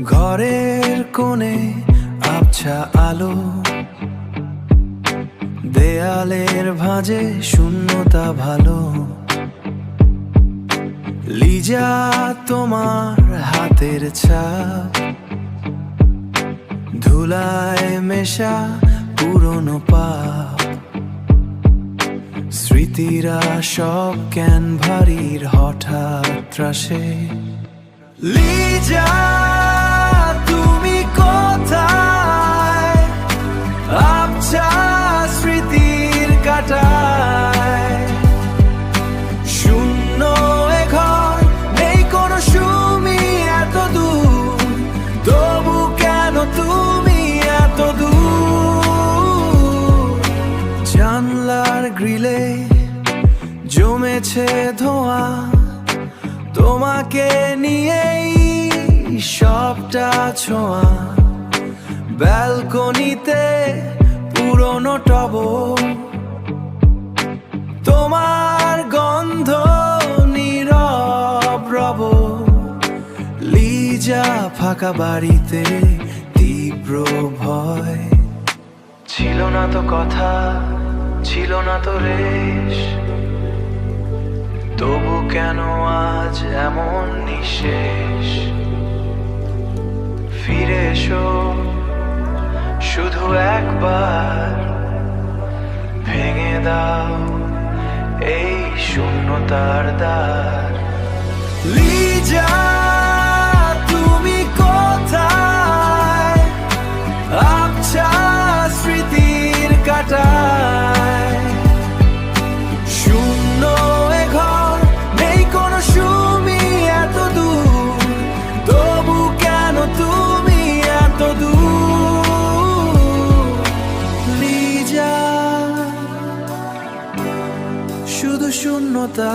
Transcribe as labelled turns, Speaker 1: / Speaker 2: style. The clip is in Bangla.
Speaker 1: ঘরের কোণে আবছা আলো, দেয়ালের ভাঁজে শূন্যতা ভালো। লিজা তোমার হাতের ছাপ, ধুলায় মেশা পুরনো পাপ। স্মৃতিরা সব জ্ঞান ভারীর হঠাৎ ত্রাসে। লিজা তুমি কোথায়, আবছা স্মৃতির কাটায়। শূন্য এ ঘর, নেই কোনো সুমি এত দূর, তবু কেন তুমি এত দূর? জানলার গ্রিলে জমেছে ধোঁয়া, তোমাকে নিয়েই সবটা ছোঁয়া। ব্যালকনিতে পুরনো টব, তোমার গন্ধ নীরব রব। লিজা ফাঁকা বাড়িতে তীব্র ভয়। ছিল না তো কথা, ছিল না তো রেশ, তবু কেন আজ এমন নিঃশেষ? ফিরে এসো শুধু একবার, ভেঙে দাও এই শূন্যতার দ্বার। লিজা তুমি কোথায়, আবছা স্মৃতির কাটায়। শূন্য এ ঘর, নেই কোনো সুমি এত দূর, তবু কেন তুমি এত দূর? লিজা শুধু শূন্যতা।